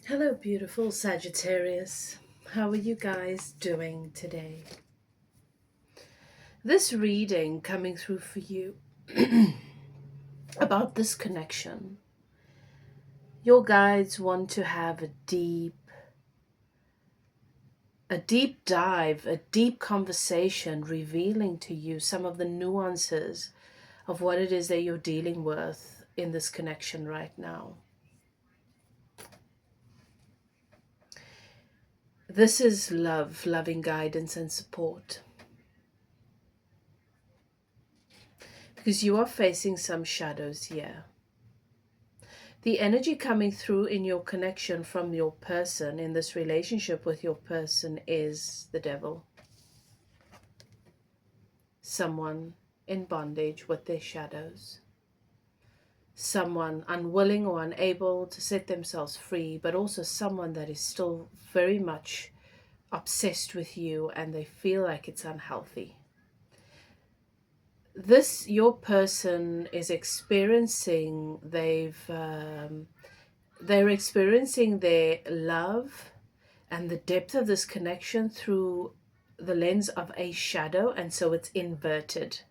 Hello, beautiful Sagittarius. How are you guys doing today? This reading coming through for you about this connection. Your guides want to have a deep dive, a deep conversation revealing to you some of the nuances of what it is that you're dealing with in this connection right now. This is love, loving guidance and support. Because you are facing some shadows here. The energy coming through in your connection from your person, in this relationship with your person, is the devil. Someone in bondage with their shadows. Someone unwilling or unable to set themselves free, but also someone that is still very much obsessed with you and they feel like it's unhealthy. Your person is experiencing, they're experiencing their love and the depth of this connection through the lens of a shadow, and so it's inverted.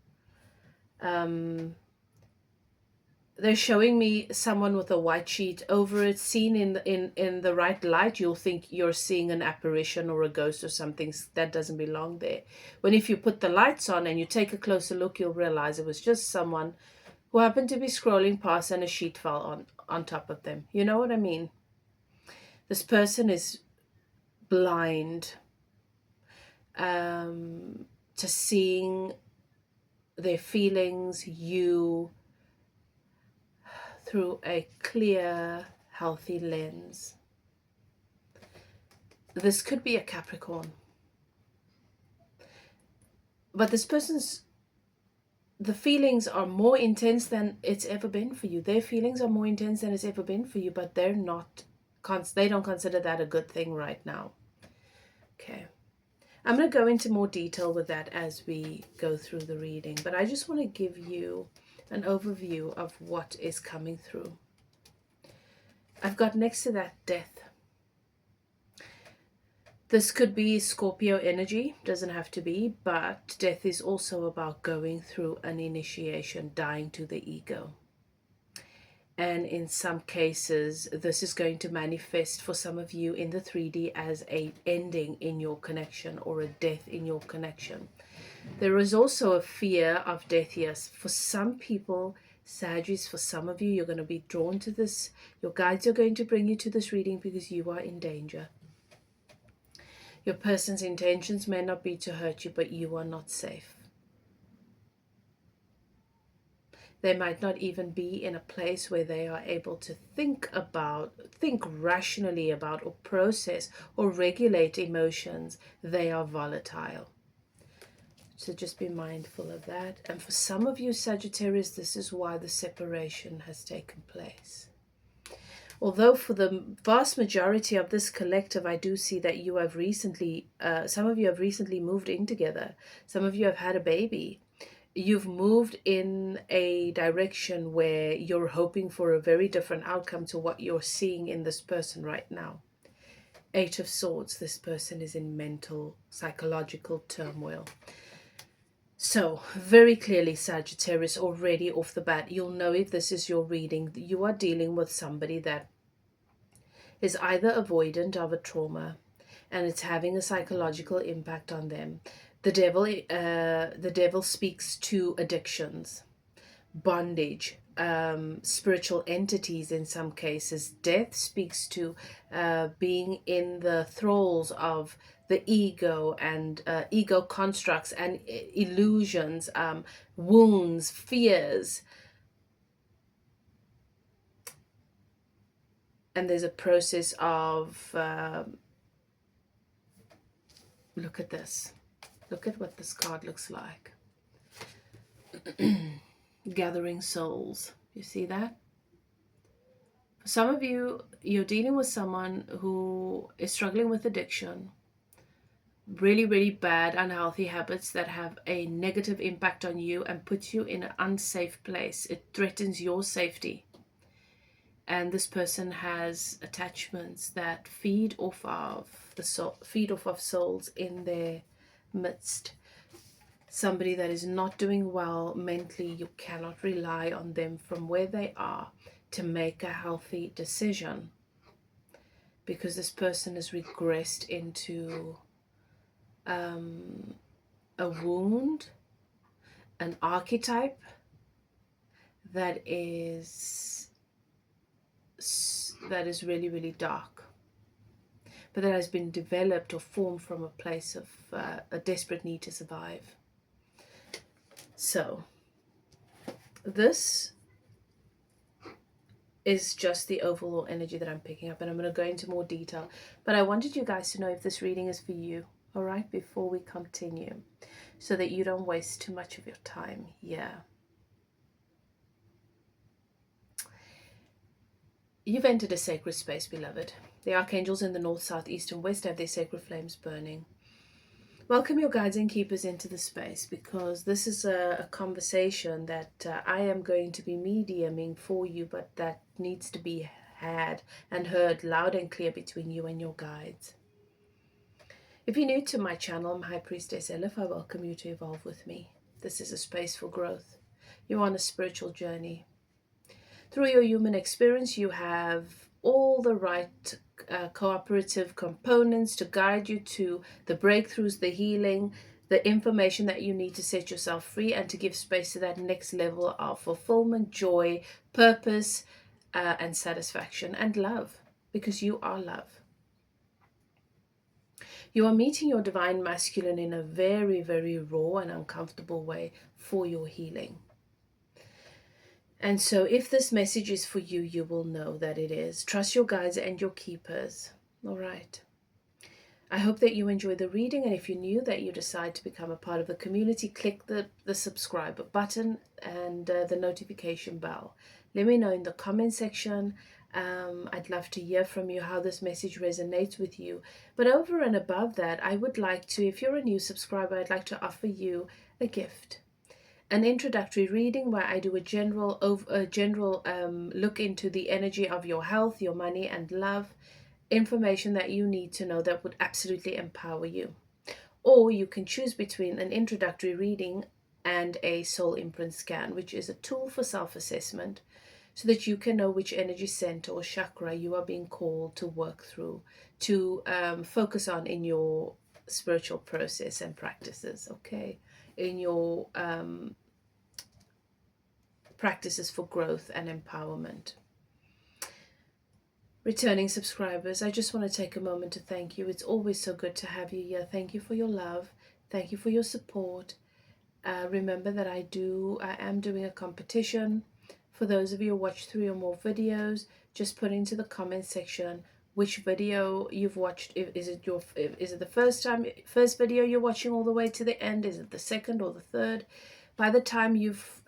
They're showing me someone with a white sheet over it. Seen in the right light, you'll think you're seeing an apparition or a ghost or something that doesn't belong there. When if you put the lights on and you take a closer look, you'll realize it was just someone who happened to be scrolling past and a sheet fell on top of them. You know what I mean? This person is blind to seeing their feelings, you, through a clear, healthy lens. This could be a Capricorn. But this person's, the feelings are more intense than it's ever been for you. Their feelings are more intense than it's ever been for you, but they don't consider that a good thing right now. Okay. I'm going to go into more detail with that as we go through the reading, but I just want to give you an overview of what is coming through. I've got next to that death. This could be Scorpio energy, doesn't have to be, but death is also about going through an initiation, dying to the ego. And in some cases, this is going to manifest for some of you in the 3D as a ending in your connection or a death in your connection. There is also a fear of death, yes. For some people, Sagittarius, for some of you, you're going to be drawn to this. Your guides are going to bring you to this reading because you are in danger. Your person's intentions may not be to hurt you, but you are not safe. They might not even be in a place where they are able to think rationally about, or process or regulate emotions. They are volatile. So just be mindful of that. And for some of you Sagittarius, this is why the separation has taken place. Although for the vast majority of this collective, I do see that you have recently, some of you have recently moved in together. Some of you have had a baby. You've moved in a direction where you're hoping for a very different outcome to what you're seeing in this person right now. 8 of Swords, this person is in mental, psychological turmoil. So, very clearly, Sagittarius, already off the bat, you'll know if this is your reading, you are dealing with somebody that is either avoidant of a trauma and it's having a psychological impact on them. The devil speaks to addictions, bondage, spiritual entities in some cases. Death speaks to being in the thralls of the ego and ego constructs and illusions, wounds, fears. And there's a process of, look at this. Look at what this card looks like. Gathering souls. You see that? For some of you, you're dealing with someone who is struggling with addiction. Really, really bad, unhealthy habits that have a negative impact on you and puts you in an unsafe place. It threatens your safety. and this person has attachments that feed off of souls in their midst. Somebody that is not doing well mentally, you cannot rely on them from where they are to make a healthy decision, because this person has regressed into a wound, an archetype that is really, really dark, but that has been developed or formed from a place of a desperate need to survive. So this is just the overall energy that I'm picking up, and I'm going to go into more detail, but I wanted you guys to know if this reading is for you, all right, before we continue, so that you don't waste too much of your time here. You've entered a sacred space, beloved. The archangels in the north, south, east, and west have their sacred flames burning. Welcome your guides and keepers into the space, because this is a conversation that I am going to be mediuming for you, but that needs to be had and heard loud and clear between you and your guides. If you're new to my channel, I'm High Priestess Elif. I welcome you to evolve with me. This is a space for growth. You're on a spiritual journey. Through your human experience, you have all the right cooperative components to guide you to the breakthroughs, the healing, the information that you need to set yourself free and to give space to that next level of fulfillment, joy, purpose, and satisfaction, and love, because you are love. You are meeting your divine masculine in a very, very raw and uncomfortable way for your healing. And so if this message is for you, you will know that it is. Trust your guides and your keepers. All right. I hope that you enjoy the reading, and if you're new, that you decide to become a part of the community, click the subscribe button and the notification bell. Let me know in the comment section. I'd love to hear from you how this message resonates with you. But over and above that, I would like to, if you're a new subscriber, I'd like to offer you a gift. An introductory reading where I do a general look into the energy of your health, your money, and love. Information that you need to know that would absolutely empower you. Or you can choose between an introductory reading and a soul imprint scan, which is a tool for self-assessment, so that you can know which energy center or chakra you are being called to work through, to focus on in your spiritual process and practices, okay? In your practices for growth and empowerment. Returning subscribers, I just want to take a moment to thank you. It's always so good to have you here. Thank you for your love. Thank you for your support. Remember that I am doing a competition. For those of you who watch 3 or more videos, just put into the comment section which video you've watched. Is it the first video you're watching all the way to the end? Is it the second or the third? By the time you've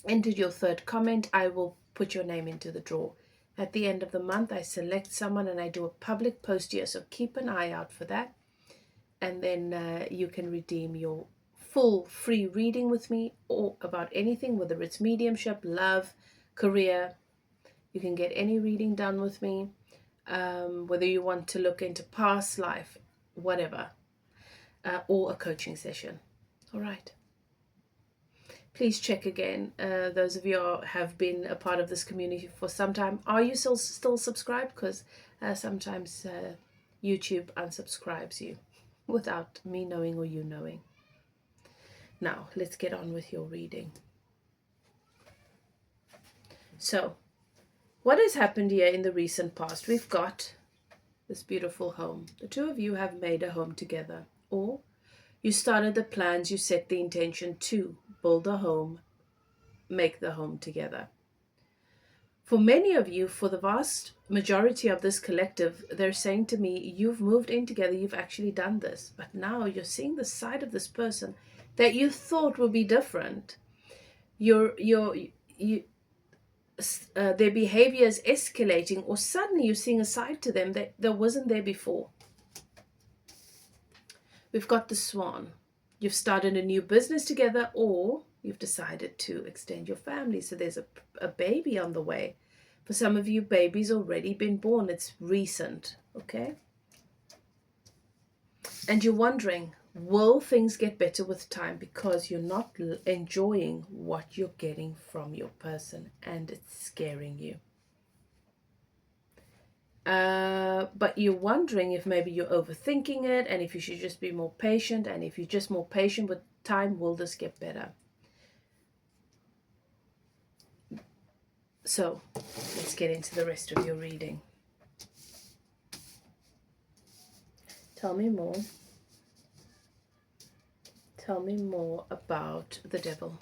entered your third comment, I will put your name into the draw. At the end of the month, I select someone and I do a public post here, so keep an eye out for that. And then you can redeem your full free reading with me, or about anything, whether it's mediumship, love, career. You can get any reading done with me, whether you want to look into past life, whatever, or a coaching session. All right. Please check again. Those of you who have been a part of this community for some time, are you still subscribed? Because sometimes YouTube unsubscribes you without me knowing or you knowing. Now, let's get on with your reading. So, what has happened here in the recent past? We've got this beautiful home. The two of you have made a home together, or you started the plans, you set the intention to build a home, make the home together. For many of you, for the vast majority of this collective, they're saying to me, you've moved in together, you've actually done this, but now you're seeing the side of this person that you thought would be different. Their behavior is escalating, or suddenly you're seeing a side to them that wasn't there before. We've got the Swan. You've started a new business together, or you've decided to extend your family. So there's a baby on the way. For some of you, baby's already been born. It's recent, okay? And you're wondering, will things get better with time? Because you're not enjoying what you're getting from your person, and it's scaring you. But you're wondering if maybe you're overthinking it, and if you should just be more patient, and if you're just more patient with time, will this get better? So let's get into the rest of your reading. Tell me more. Tell me more about the devil.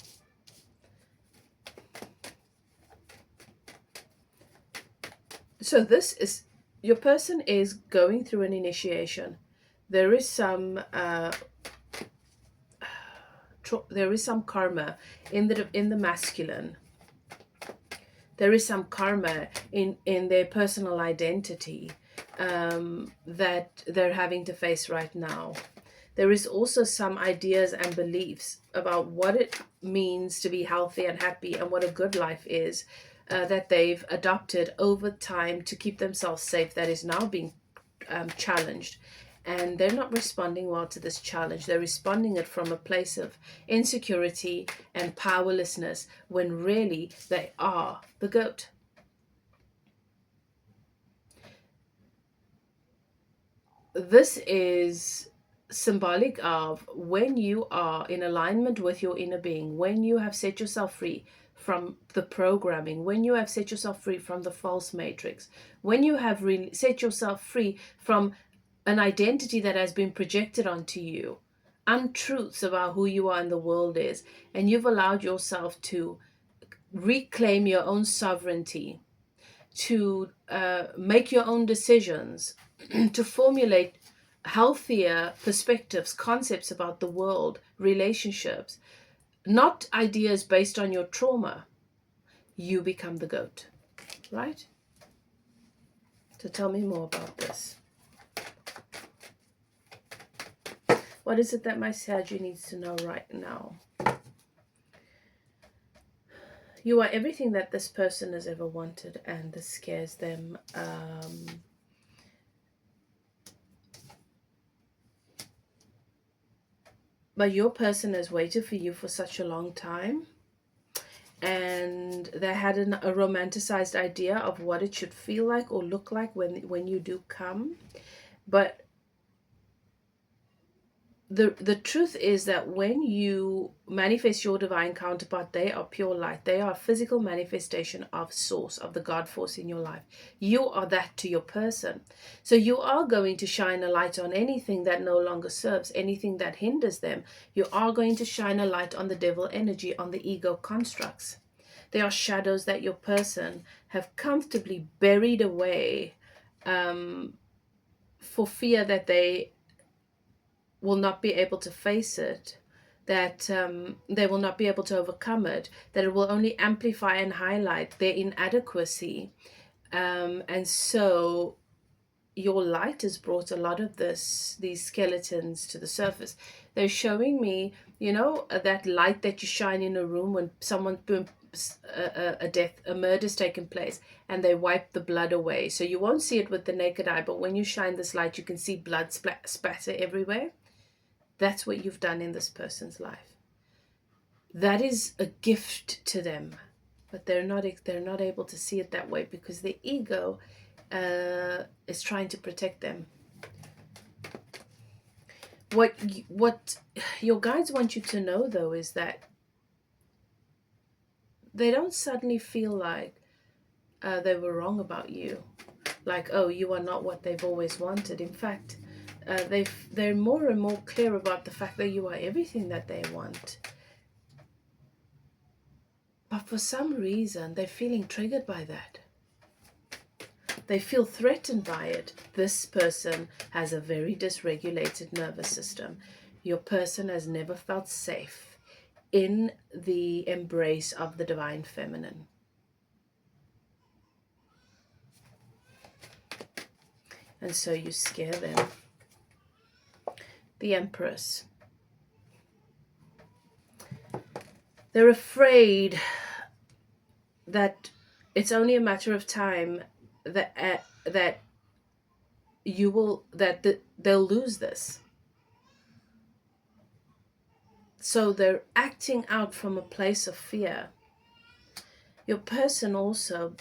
So this is, your person is going through an initiation. There is some karma in the masculine. There is some karma in their personal identity that they're having to face right now. There is also some ideas and beliefs about what it means to be healthy and happy and what a good life is that they've adopted over time to keep themselves safe, that is now being challenged. And they're not responding well to this challenge. They're responding it from a place of insecurity and powerlessness, when really they are the goat. This is symbolic of when you are in alignment with your inner being, when you have set yourself free from the programming, when you have set yourself free from the false matrix, when you have set yourself free from an identity that has been projected onto you, untruths about who you are in the world is, and you've allowed yourself to reclaim your own sovereignty, to make your own decisions, to formulate healthier perspectives, concepts about the world, relationships, not ideas based on your trauma, you become the goat, right? So tell me more about this. What is it that my Sagi needs to know right now? You are everything that this person has ever wanted, and this scares them. But your person has waited for you for such a long time, and they had a romanticized idea of what it should feel like or look like when you do come. But the truth is that when you manifest your divine counterpart, they are pure light. They are a physical manifestation of source, of the God force in your life. You are that to your person. So you are going to shine a light on anything that no longer serves, anything that hinders them. You are going to shine a light on the devil energy, on the ego constructs. They are shadows that your person have comfortably buried away for fear that they will not be able to face it, that they will not be able to overcome it, that it will only amplify and highlight their inadequacy. And so your light has brought a lot of these skeletons to the surface. They're showing me, that light that you shine in a room when someone's been a murder's taken place, and they wipe the blood away. So you won't see it with the naked eye, but when you shine this light, you can see blood spatter everywhere. That's what you've done in this person's life. That is a gift to them, but they're not able to see it that way because the ego is trying to protect them. What your guides want you to know, though, is that they don't suddenly feel like they were wrong about you, like, oh, you are not what they've always wanted. In fact, they're more and more clear about the fact that you are everything that they want. But for some reason, they're feeling triggered by that. They feel threatened by it. This person has a very dysregulated nervous system. Your person has never felt safe in the embrace of the divine feminine. And so you scare them. The Empress. They're afraid that it's only a matter of time that they'll lose this. So they're acting out from a place of fear. Your person also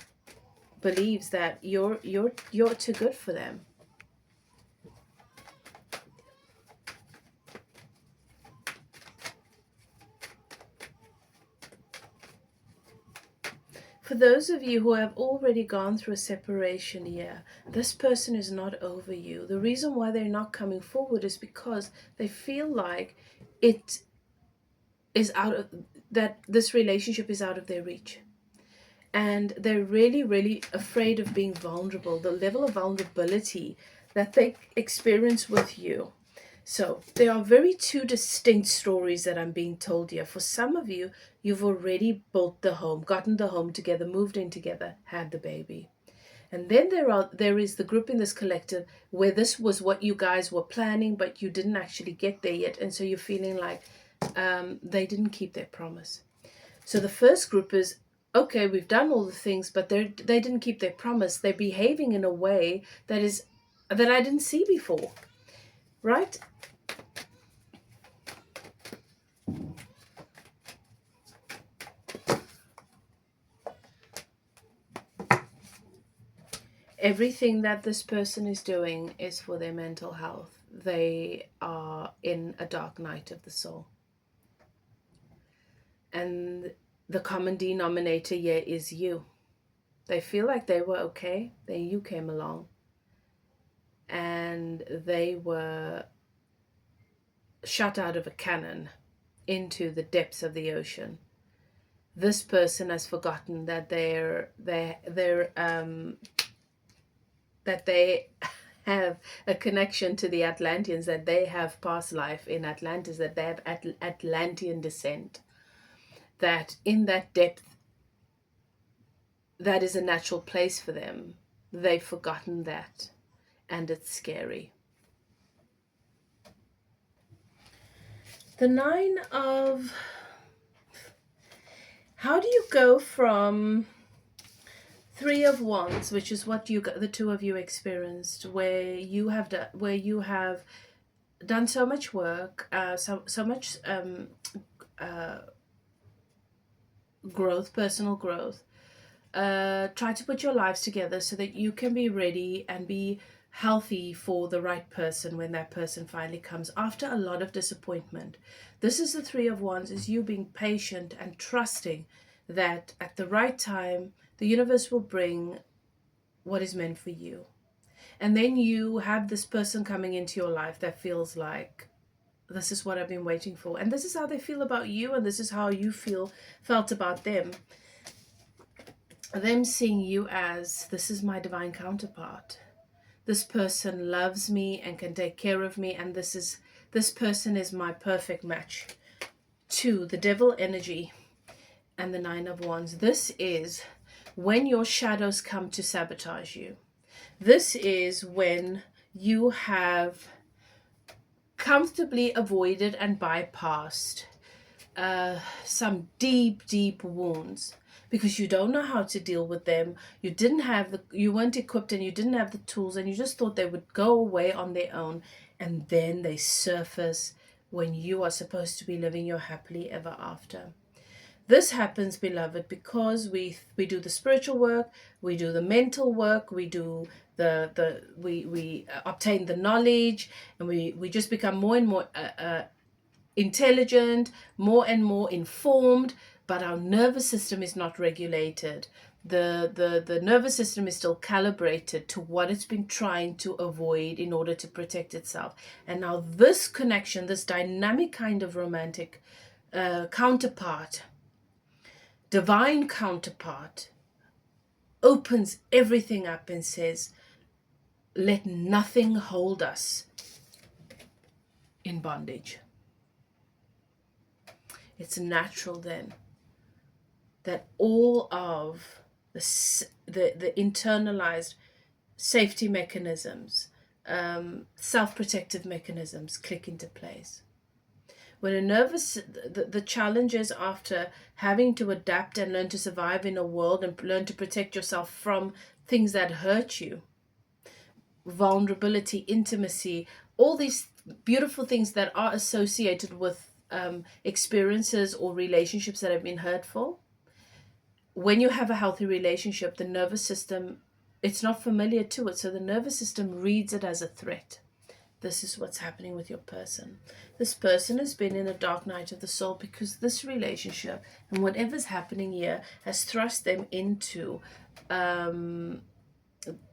believes that you're too good for them. For those of you who have already gone through a separation year, this person is not over you. The reason why they're not coming forward is because they feel like it is out of that this relationship is out of their reach. And they're really, really afraid of being vulnerable, the level of vulnerability that they experience with you. So there are very two distinct stories that I'm being told here. For some of you, you've already built the home, gotten the home together, moved in together, had the baby. And then there is the group in this collective where this was what you guys were planning, but you didn't actually get there yet. And so you're feeling like they didn't keep their promise. So the first group is, okay, we've done all the things, but they didn't keep their promise. They're behaving in a way that I didn't see before, right? Everything that this person is doing is for their mental health. They are in a dark night of the soul. And the common denominator here is you. They feel like they were okay, then you came along. And they were shot out of a cannon into the depths of the ocean. This person has forgotten that that they have a connection to the Atlanteans, that they have past life in Atlantis, that they have Atlantean descent, that in that depth, that is a natural place for them. They've forgotten that, and it's scary. The Nine of... How do you go from Three of Wands, which is what the two of you experienced, where you have done so much work, so much growth, personal growth. Try to put your lives together so that you can be ready and be healthy for the right person when that person finally comes after a lot of disappointment. This is the Three of Wands, is you being patient and trusting that at the right time the universe will bring what is meant for you. And then you have this person coming into your life that feels like, this is what I've been waiting for. And this is how they feel about you, and this is how you felt about them. Them seeing you as, this is my divine counterpart. This person loves me and can take care of me, and this person is my perfect match. To the devil energy and the Nine of Wands. This is when your shadows come to sabotage you. This is when you have comfortably avoided and bypassed some deep, deep wounds because you don't know how to deal with them. You weren't equipped, and you didn't have the tools, and you just thought they would go away on their own, and then they surface when you are supposed to be living your happily ever after. This happens, beloved, because we do the spiritual work, we do the mental work, we do we obtain the knowledge, and we just become more and more intelligent, more and more informed, but our nervous system is not regulated. The nervous system is still calibrated to what it's been trying to avoid in order to protect itself. And now this connection, this dynamic kind of romantic counterpart, divine counterpart, opens everything up and says, let nothing hold us in bondage. It's natural then that all of the internalized safety mechanisms, self-protective mechanisms click into place. When a nervous, the challenges after having to adapt and learn to survive in a world and learn to protect yourself from things that hurt you, vulnerability, intimacy, all these beautiful things that are associated with experiences or relationships that have been hurtful. When you have a healthy relationship, the nervous system, it's not familiar to it, so the nervous system reads it as a threat. This is what's happening with your person. This person has been in a dark night of the soul because this relationship and whatever's happening here has thrust them into the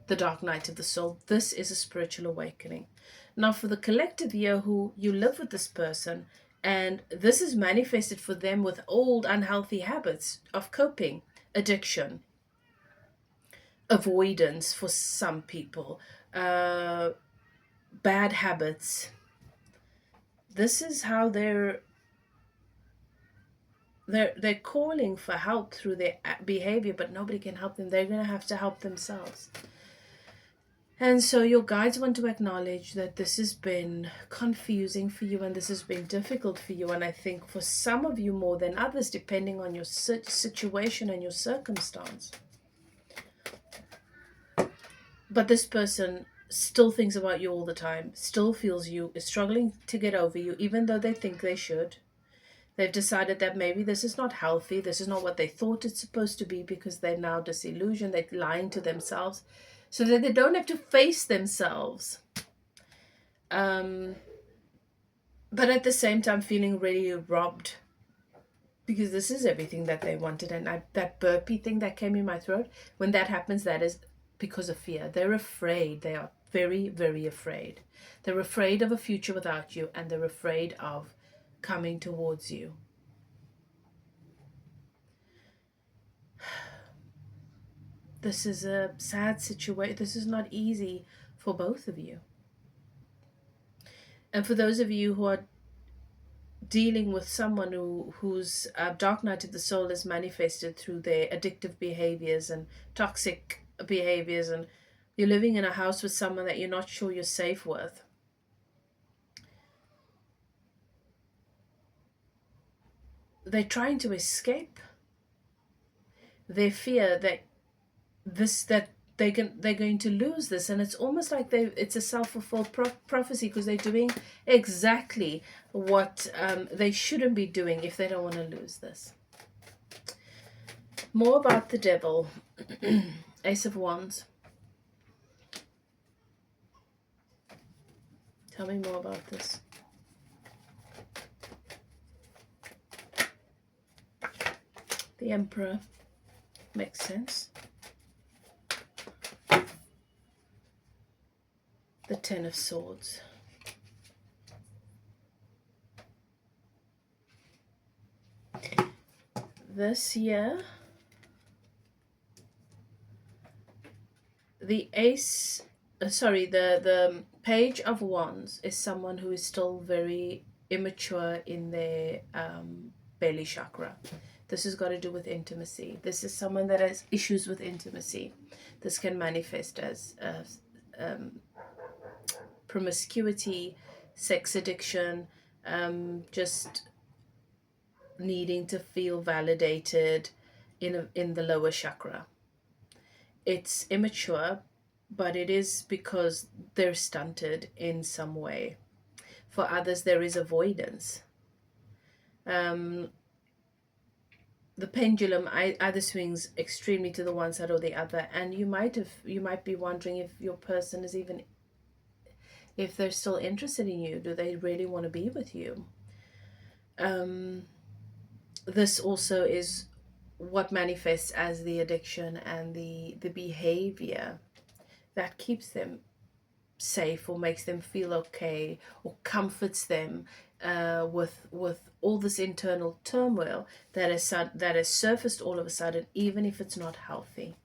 dark night of the soul. This is a spiritual awakening. Now, for the collective here who you live with this person, and this is manifested for them with old unhealthy habits of coping, addiction, avoidance for some people, bad habits. This is how they're calling for help through their behavior, but nobody can help them. They're going to have to help themselves. And so your guides want to acknowledge that this has been confusing for you and this has been difficult for you. And I think for some of you more than others, depending on your situation and your circumstance. But this person still thinks about you all the time, still feels you, is struggling to get over you, even though they think they should. They've decided that maybe this is not healthy, this is not what they thought it's supposed to be, because they're now disillusioned, they're lying to themselves, so that they don't have to face themselves. But at the same time feeling really robbed, because this is everything that they wanted. And that burpee thing that came in my throat, when that happens, that is because of fear. They're afraid. They are very, very afraid. They're afraid of a future without you, and they're afraid of coming towards you. This is a sad situation. This is not easy for both of you. And for those of you who are dealing with someone whose dark night of the soul is manifested through their addictive behaviors and toxic behaviors, and you're living in a house with someone that you're not sure you're safe with, they're trying to escape their fear that they're going to lose this. And it's almost like it's a self-fulfilled prophecy, because they're doing exactly what they shouldn't be doing if they don't want to lose this. More about the devil. Ace of Wands. Tell me more about this. The Emperor. Makes sense. The Ten of Swords. This year, the Page of Wands is someone who is still very immature in their belly chakra. This has got to do with intimacy. This is someone that has issues with intimacy. This can manifest as promiscuity, sex addiction, just needing to feel validated in the lower chakra. It's immature, but it is because they're stunted in some way. For others, there is avoidance. The pendulum either swings extremely to the one side or the other, and you might be wondering if your person is even, if they're still interested in you. Do they really want to be with you? This also is what manifests as the addiction and the behavior that keeps them safe or makes them feel okay or comforts them with all this internal turmoil that has surfaced all of a sudden, even if it's not healthy.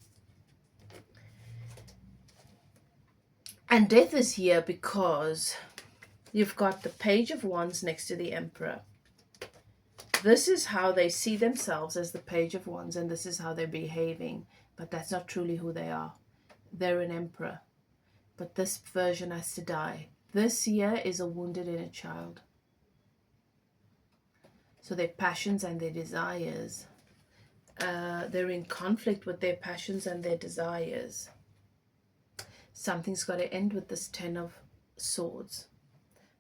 And death is here because you've got the Page of Wands next to the Emperor. This is how they see themselves, as the Page of Wands, and this is how they're behaving, but that's not truly who they are. They're an emperor, but this version has to die. This year is a wounded inner child. So their passions and their desires, they're in conflict with their passions and their desires. Something's got to end with this 10 of Swords.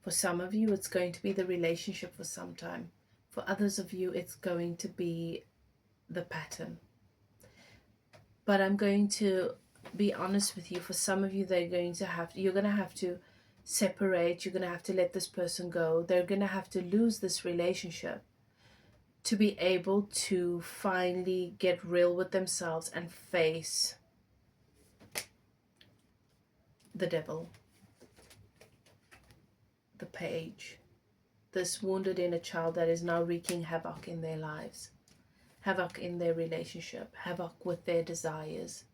For some of you, it's going to be the relationship for some time. For others of you, it's going to be the pattern. But I'm going to be honest with you. For some of you, you're going to have to separate. You're going to have to let this person go. They're going to have to lose this relationship to be able to finally get real with themselves and face the devil, the page, this wounded inner child that is now wreaking havoc in their lives, havoc in their relationship, havoc with their desires.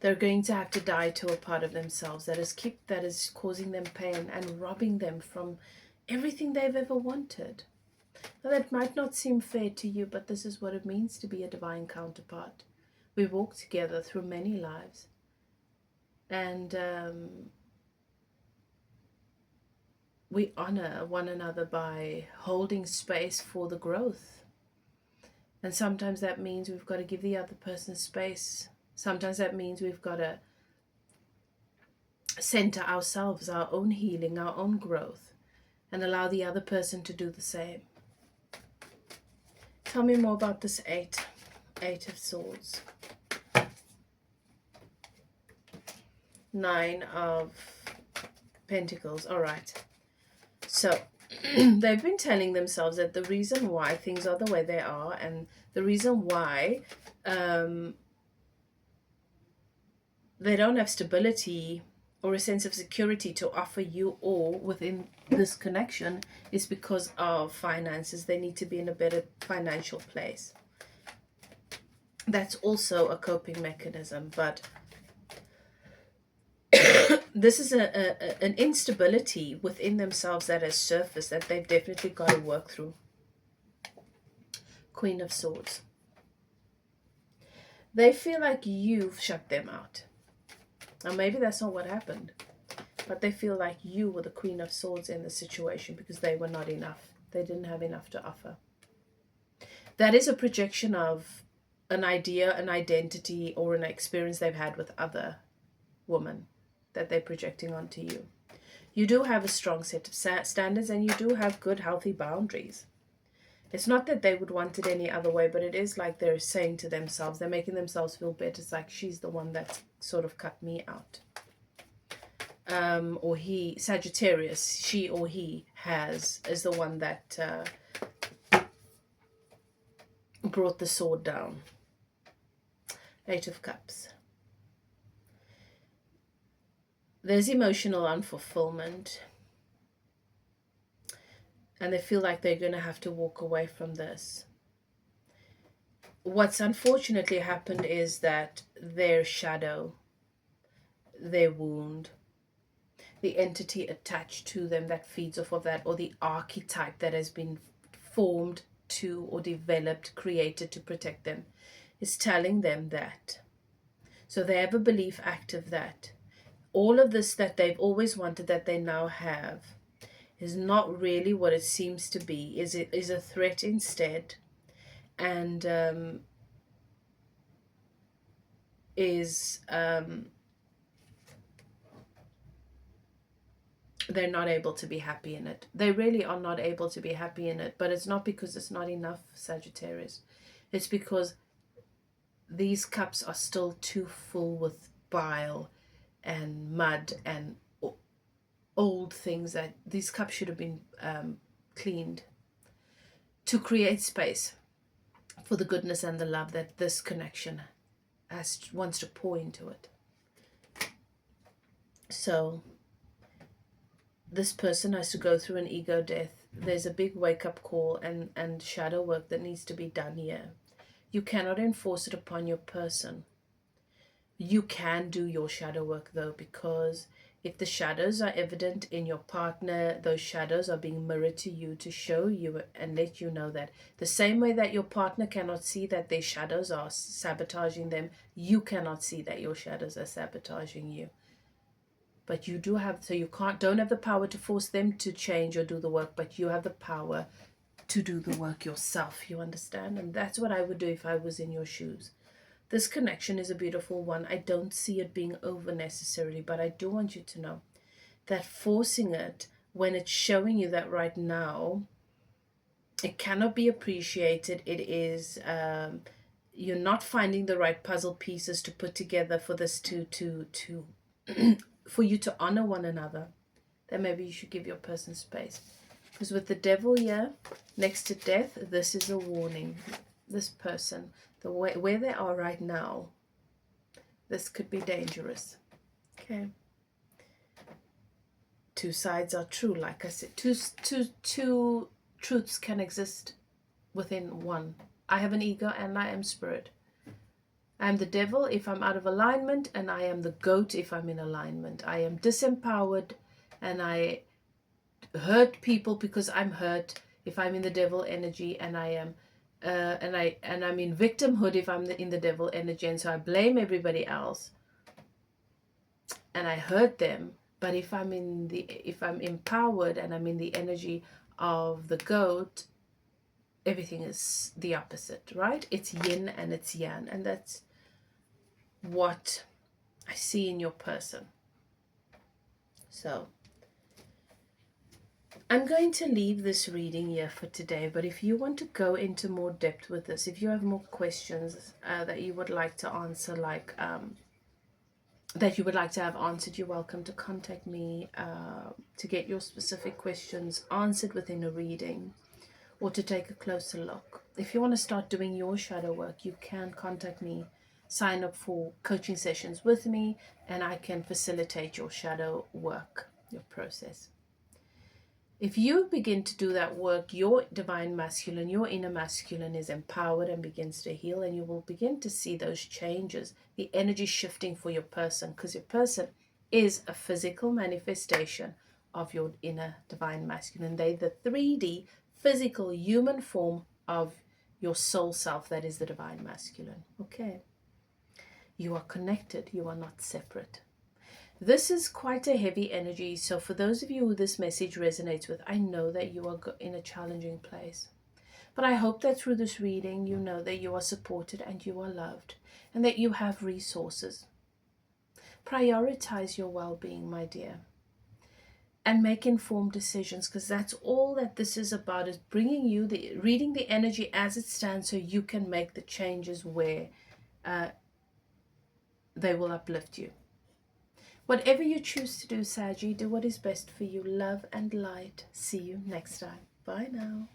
They're going to have to die to a part of themselves that is causing them pain and robbing them from everything they've ever wanted. Now, that might not seem fair to you, but this is what it means to be a divine counterpart. We walk together through many lives, and we honor one another by holding space for the growth. And sometimes that means we've got to give the other person space. Sometimes that means we've got to center ourselves, our own healing, our own growth, and allow the other person to do the same. Tell me more about this Eight of Swords. 9 of Pentacles. All right. So they've been telling themselves that the reason why things are the way they are, and the reason why they don't have stability or a sense of security to offer you all within this connection, is because of finances. They need to be in a better financial place. That's also a coping mechanism, but this is an instability within themselves that has surfaced that they've definitely got to work through. Queen of Swords. They feel like you've shut them out. Now, maybe that's not what happened, but they feel like you were the Queen of Swords in the situation because they were not enough. They didn't have enough to offer. That is a projection of an idea, an identity, or an experience they've had with other women that they're projecting onto you. You do have a strong set of standards, and you do have good, healthy boundaries. It's not that they would want it any other way, but it is like they're saying to themselves, they're making themselves feel better. It's like, she's the one that sort of cut me out. Or he, Sagittarius, she or he is the one that brought the sword down. 8 of Cups. There's emotional unfulfillment, and they feel like they're going to have to walk away from this. What's unfortunately happened is that their shadow, their wound, the entity attached to them that feeds off of that, or the archetype that has been formed to or developed, created to protect them, is telling them that. So they have a belief active that all of this that they've always wanted, that they now have, is not really what it seems to be. It is a threat instead, and they're not able to be happy in it. They really are not able to be happy in it, but it's not because it's not enough, Sagittarius. It's because these cups are still too full with bile and mud and old things, that these cups should have been cleaned to create space for the goodness and the love that this connection wants to pour into it. So this person has to go through an ego death. There's a big wake-up call and shadow work that needs to be done here. You cannot enforce it upon your person. You can do your shadow work though, because if the shadows are evident in your partner, those shadows are being mirrored to you to show you and let you know that the same way that your partner cannot see that their shadows are sabotaging them, you cannot see that your shadows are sabotaging you. But you do have, so you don't have the power to force them to change or do the work, but you have the power to do the work yourself, you understand? And that's what I would do if I was in your shoes. This connection is a beautiful one. I don't see it being over necessarily, but I do want you to know that forcing it, when it's showing you that right now, it cannot be appreciated. It is, you're not finding the right puzzle pieces to put together for this to for you to honor one another. Then maybe you should give your person space. Because with the devil here, next to death, this is a warning. This person, the way where they are right now, this could be dangerous. Okay. Two sides are true. Like I said, two truths can exist within one. I have an ego and I am spirit. I am the devil if I'm out of alignment, and I am the goat if I'm in alignment. I am disempowered and I hurt people because I'm hurt if I'm in the devil energy, and I am and I'm in victimhood if I'm in the devil energy, and so I blame everybody else and I hurt them. But if I'm empowered and I'm in the energy of the goat, everything is the opposite, right? It's yin and it's yang, and that's what I see in your person. So I'm going to leave this reading here for today, but if you want to go into more depth with this, if you have more questions that you would like to answer, like that you would like to have answered, you're welcome to contact me to get your specific questions answered within a reading, or to take a closer look. If you want to start doing your shadow work, you can contact me, sign up for coaching sessions with me, and I can facilitate your shadow work, your process. If you begin to do that work, your divine masculine, your inner masculine is empowered and begins to heal, and you will begin to see those changes, the energy shifting for your person, because your person is a physical manifestation of your inner divine masculine. They're the 3D physical human form of your soul self, that is the divine masculine. Okay. You are connected. You are not separate. This is quite a heavy energy, so for those of you who this message resonates with, I know that you are in a challenging place. But I hope that through this reading, you know that you are supported and you are loved, and that you have resources. Prioritize your well-being, my dear, and make informed decisions, because that's all that this is about, is bringing you reading the energy as it stands, so you can make the changes where they will uplift you. Whatever you choose to do, Saggy, do what is best for you. Love and light. See you next time. Bye now.